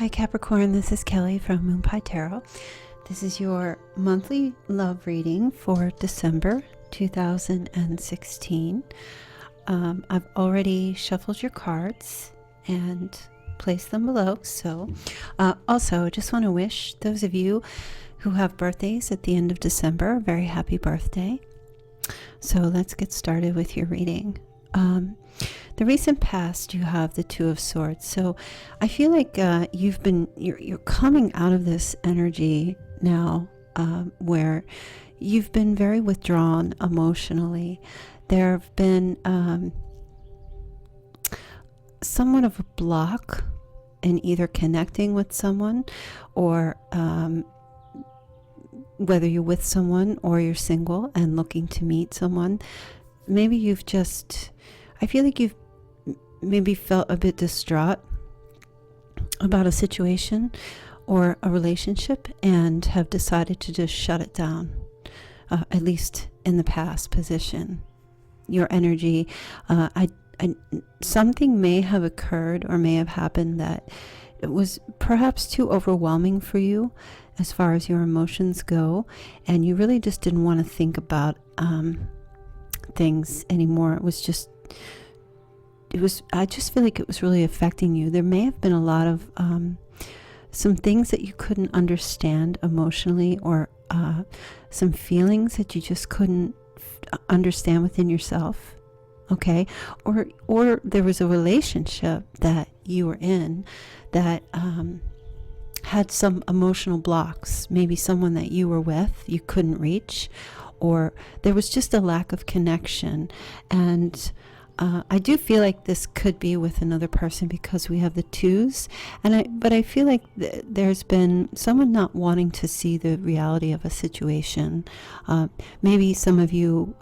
Hi Capricorn, this is Kelly from Moonpietarot. This is your monthly love reading for December 2016. I've already shuffled your cards and placed them below. So also, I just want to wish those of you who have birthdays at the end of December a very happy birthday. So let's get started with your reading. The recent past, you have the Two of Swords. So I feel like you're coming out of this energy now where you've been very withdrawn emotionally. There have been somewhat of a block in either connecting with someone or whether you're with someone or you're single and looking to meet someone. Maybe I feel like you've maybe felt a bit distraught about a situation or a relationship and have decided to just shut it down, at least in the past position. Your energy, something may have occurred or may have happened that it was perhaps too overwhelming for you as far as your emotions go, and you really just didn't want to think about things anymore. I just feel like it was really affecting you. There may have been a lot of some things that you couldn't understand emotionally, or some feelings that you just couldn't understand within yourself. Okay, or there was a relationship that you were in that had some emotional blocks. Maybe someone that you were with you couldn't reach, or there was just a lack of connection. And I do feel like this could be with another person because we have the twos, but I feel like there's been someone not wanting to see the reality of a situation. Maybe some of you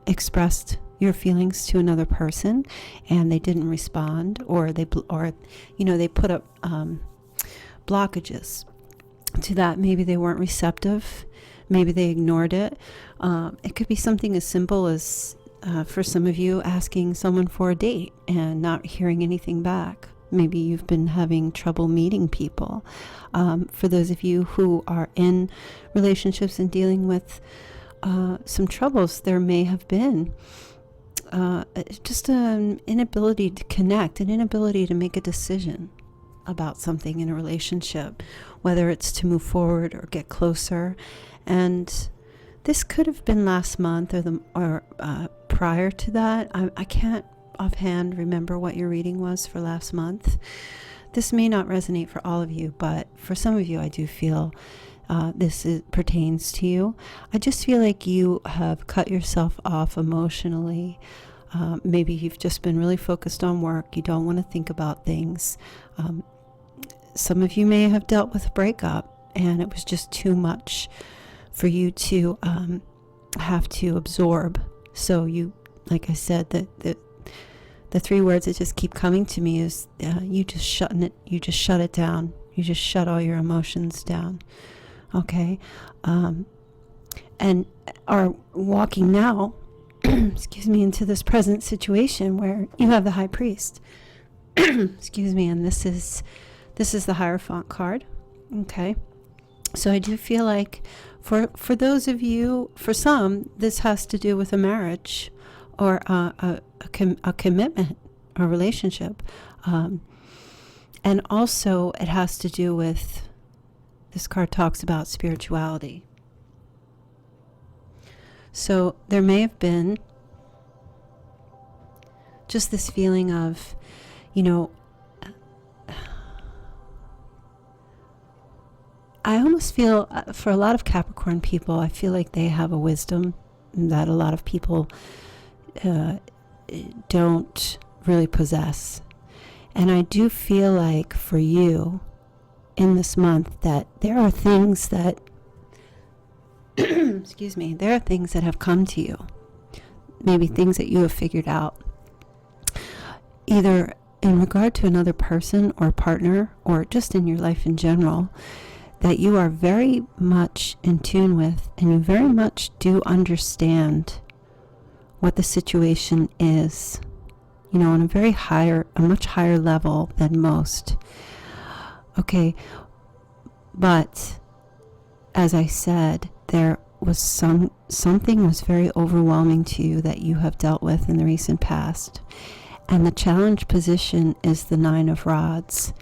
expressed your feelings to another person and they didn't respond, or they put up blockages to that. Maybe they weren't receptive. Maybe they ignored it. It could be something as simple as for some of you, asking someone for a date and not hearing anything back. Maybe you've been having trouble meeting people. For those of you who are in relationships and dealing with some troubles, there may have been just an inability to connect, an inability to make a decision about something in a relationship, whether it's to move forward or get closer. And this could have been last month or prior to that. I can't offhand remember what your reading was for last month. This may not resonate for all of you, but for some of you, I do feel pertains to you. I just feel like you have cut yourself off emotionally. Maybe you've just been really focused on work. You don't want to think about things. Some of you may have dealt with a breakup and it was just too much for you to have to absorb. So you, like I said, the three words that just keep coming to me is you just shut it down. You just shut all your emotions down. Okay, and are walking now excuse me, into this present situation where you have the High Priest. Excuse me, and this is the Hierophant card. Okay, so I do feel like for those of you, for some, this has to do with a marriage or a commitment, a relationship, and also it has to do with, this card talks about spirituality. So there may have been just this feeling of, I almost feel, for a lot of Capricorn people, I feel like they have a wisdom that a lot of people don't really possess. And I do feel like for you in this month that there are things that excuse me, there are things that have come to you, maybe things that you have figured out, either in regard to another person or partner, or just in your life in general, that you are very much in tune with, and you very much do understand what the situation is, on a much higher level than most. Okay, but as I said, there was something was very overwhelming to you that you have dealt with in the recent past. And the challenge position is the 9 of Rods.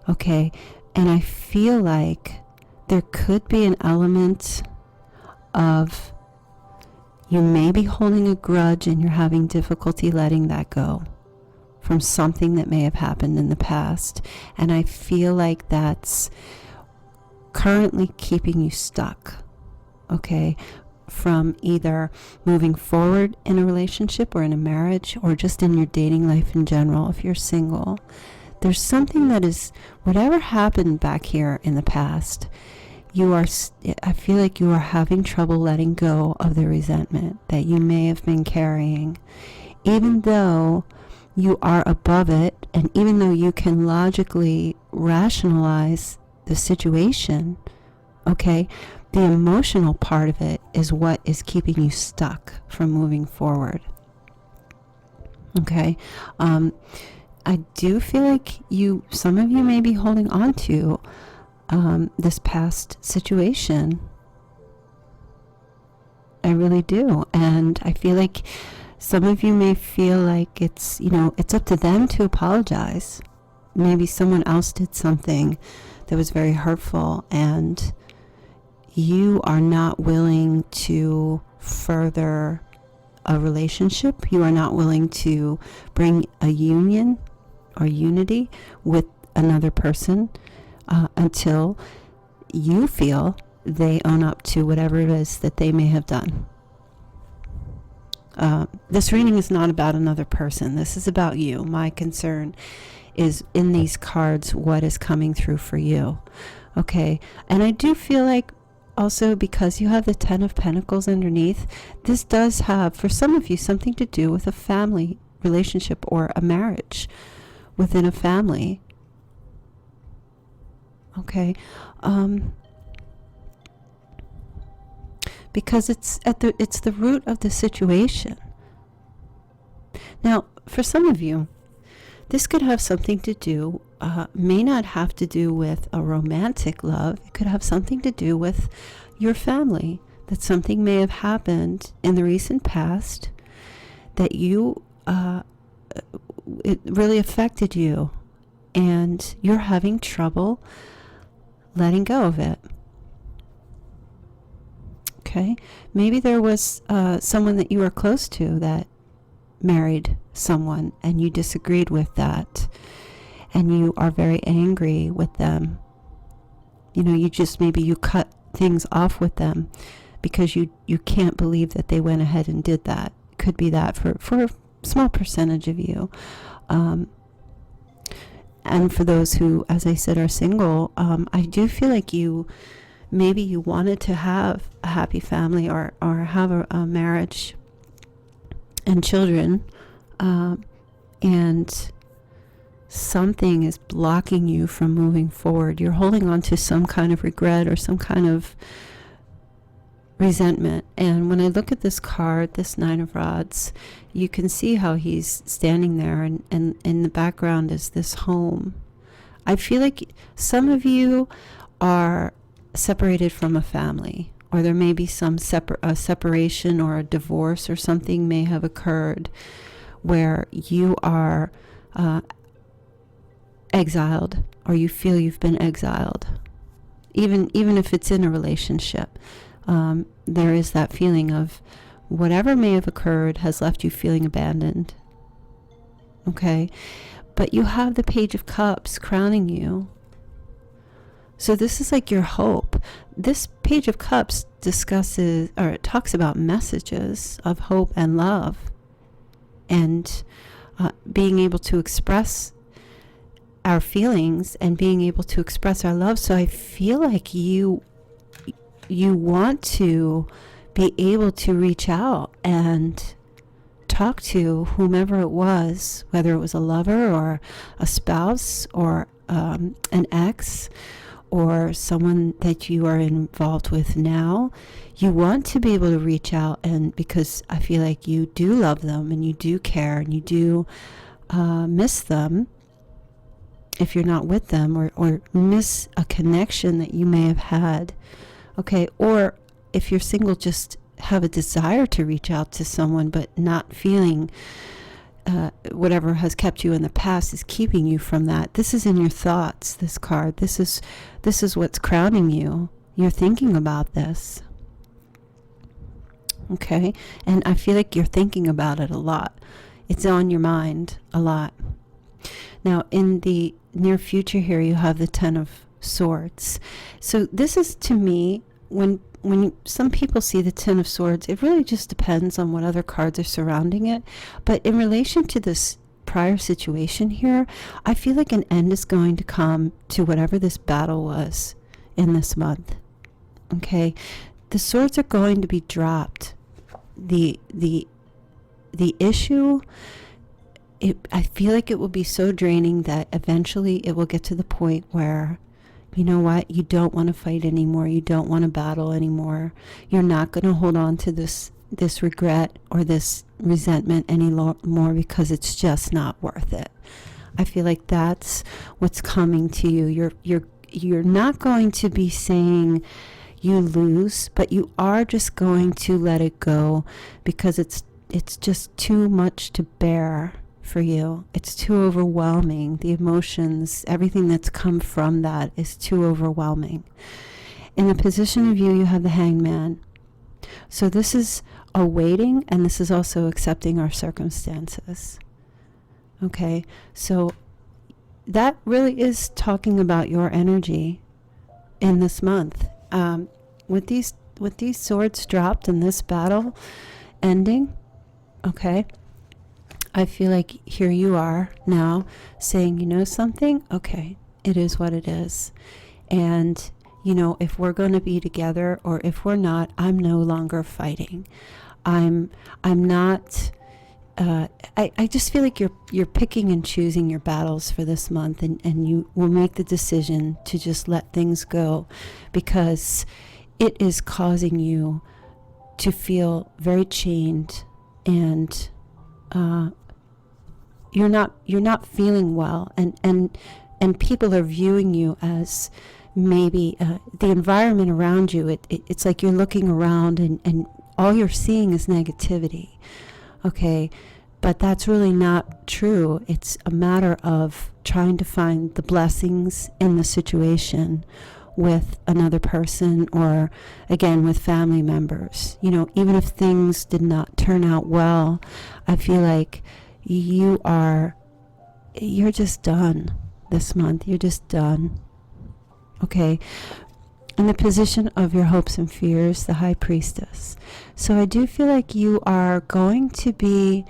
Okay, and I feel like there could be an element of you may be holding a grudge and you're having difficulty letting that go from something that may have happened in the past. And I feel like that's currently keeping you stuck, okay, from either moving forward in a relationship or in a marriage or just in your dating life in general. If you're single, there's something that is, whatever happened back here in the past, I feel like you are having trouble letting go of the resentment that you may have been carrying, even though you are above it, and even though you can logically rationalize the situation, okay, the emotional part of it is what is keeping you stuck from moving forward. Okay, I do feel like some of you may be holding on to this past situation. I really do. And I feel like some of you may feel like it's up to them to apologize. Maybe someone else did something that was very hurtful and you are not willing to further a relationship. You are not willing to bring a union or unity with another person until you feel they own up to whatever it is that they may have done. This reading is not about another person. This is about you. My concern is in these cards what is coming through for you. Okay, and I do feel like also, because you have the 10 of Pentacles underneath, this does have, for some of you, something to do with a family relationship or a marriage within a family. Okay, because it's the root of the situation. Now, for some of you, this could have something to do, may not have to do with a romantic love. It could have something to do with your family, that something may have happened in the recent past that it really affected you and you're having trouble letting go of it. Okay, maybe there was someone that you were close to that married someone and you disagreed with that and you are very angry with them. You cut things off with them because you can't believe that they went ahead and did that. It could be that for a small percentage of you. And for those who, as I said, are single, I do feel like maybe you wanted to have a happy family or have a marriage and children, and something is blocking you from moving forward. You're holding on to some kind of regret or some kind of resentment. And when I look at this card, this 9 of Rods, you can see how he's standing there, and in the background is this home. I feel like some of you are separated from a family, or there may be some separation or a divorce or something may have occurred where you are exiled, or you feel you've been exiled. Even if it's in a relationship, there is that feeling of whatever may have occurred has left you feeling abandoned. Okay, but you have the Page of Cups crowning you. So this is like your hope. This Page of Cups talks about messages of hope and love, and being able to express our feelings and being able to express our love. So I feel like you want to be able to reach out and talk to whomever it was, whether it was a lover or a spouse or an ex or someone that you are involved with now. You want to be able to reach out, and because I feel like you do love them and you do care and you do miss them, if you're not with them, or miss a connection that you may have had. Okay, or if you're single, just have a desire to reach out to someone, but not feeling whatever has kept you in the past is keeping you from that. This is in your thoughts, this card. This is what's crowding you. You're thinking about this. Okay, and I feel like you're thinking about it a lot. It's on your mind a lot. Now, in the near future here, you have the Ten of Swords. So this is, to me, when some people see the Ten of Swords, it really just depends on what other cards are surrounding it. But in relation to this prior situation here, I feel like an end is going to come to whatever this battle was in this month. Okay, the swords are going to be dropped. The issue, I feel like it will be so draining that eventually it will get to the point where, you know what, you don't want to fight anymore. You don't want to battle anymore. You're not going to hold on to this regret or this resentment any more, because it's just not worth it. I feel like that's what's coming to you. You're not going to be saying you lose, but you are just going to let it go, because it's just too much to bear for you. It's too overwhelming. The emotions, everything that's come from that is too overwhelming. In the position of you have the Hangman. So this is awaiting, and this is also accepting our circumstances. Okay, so that really is talking about your energy in this month. With these swords dropped in this battle ending, okay, I feel like here you are now saying, you know something? Okay, it is what it is. And, you know, if we're going to be together or if we're not, I'm no longer fighting. I'm not, I just feel like you're picking and choosing your battles for this month, and you will make the decision to just let things go, because it is causing you to feel very chained, and you're not feeling well, and people are viewing you as maybe the environment around you. It's like you're looking around and all you're seeing is negativity. Okay, but that's really not true. It's a matter of trying to find the blessings in the situation with another person, or again with family members. You know, even if things did not turn out well, I feel like you're just done this month. You're just done. Okay, in the position of your hopes and fears, the High Priestess. So I do feel like you are going to be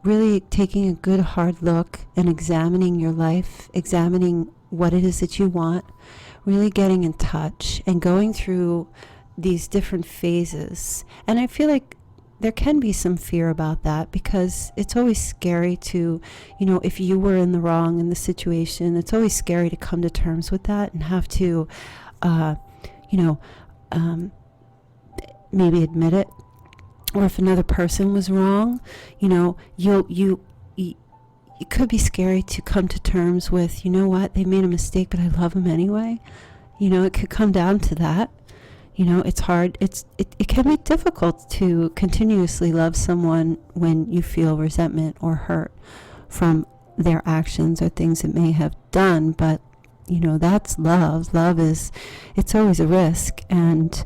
really taking a good hard look and examining your life, examining what it is that you want, really getting in touch and going through these different phases. And I feel like there can be some fear about that, because it's always scary to, you know, if you were in the wrong in the situation, it's always scary to come to terms with that and have to, maybe admit it. Or if another person was wrong, you know, it could be scary to come to terms with, you know what, they made a mistake, but I love them anyway. You know, it could come down to that. You know, it's hard. It can be difficult to continuously love someone when you feel resentment or hurt from their actions or things it may have done. But, you know, that's love. Love is, it's always a risk. And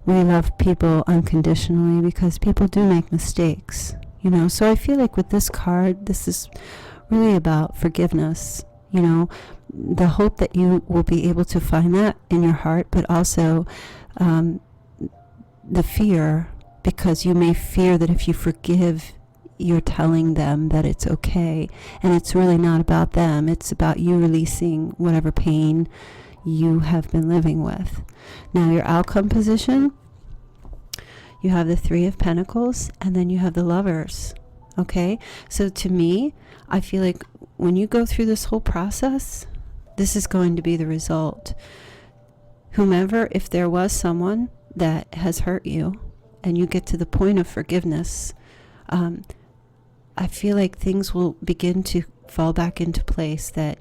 we love people unconditionally because people do make mistakes, you know. So I feel like with this card, this is really about forgiveness, you know, the hope that you will be able to find that in your heart, but also the fear, because you may fear that if you forgive, you're telling them that it's okay, and it's really not about them. It's about you releasing whatever pain you have been living with. Now, your outcome position, you have the Three of Pentacles, and then you have the Lovers. Okay, so to me, I feel like when you go through this whole process, this is going to be the result. Whomever, if there was someone that has hurt you and you get to the point of forgiveness, I feel like things will begin to fall back into place, that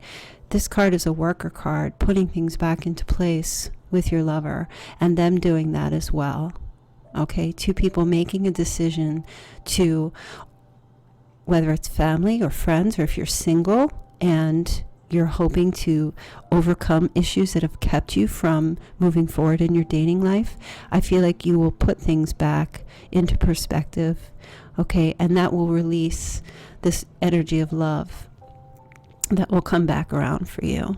this card is a worker card, putting things back into place with your lover and them doing that as well. Okay, two people making a decision to, whether it's family or friends, or if you're single and you're hoping to overcome issues that have kept you from moving forward in your dating life, I feel like you will put things back into perspective, okay? And that will release this energy of love that will come back around for you.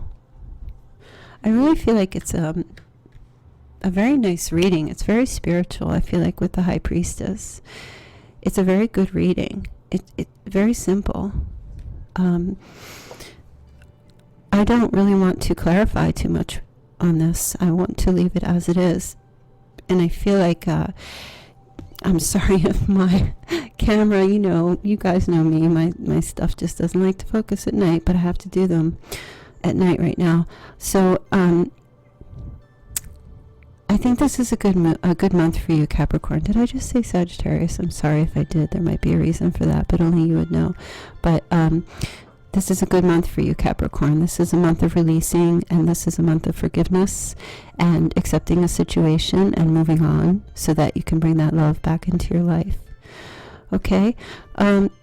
I really feel like it's a very nice reading. It's very spiritual, I feel like, with the High Priestess. It's a very good reading. It's very simple. I don't really want to clarify too much on this. I want to leave it as it is. And I feel like, I'm sorry if my camera, you guys know me, my stuff just doesn't like to focus at night, but I have to do them at night right now. So, I think this is a good month for you, Capricorn. Did I just say Sagittarius? I'm sorry if I did. There might be a reason for that, but only you would know. But, this is a good month for you, Capricorn. This is a month of releasing, and this is a month of forgiveness and accepting a situation and moving on so that you can bring that love back into your life. Okay?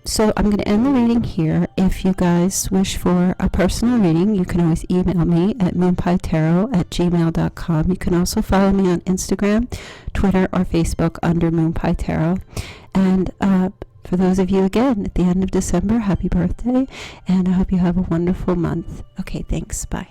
So I'm going to end the reading here. If you guys wish for a personal reading, you can always email me at moonpietarot@gmail.com. You can also follow me on Instagram, Twitter, or Facebook under moonpietarot. And for those of you, again, at the end of December, happy birthday, and I hope you have a wonderful month. Okay, thanks. Bye.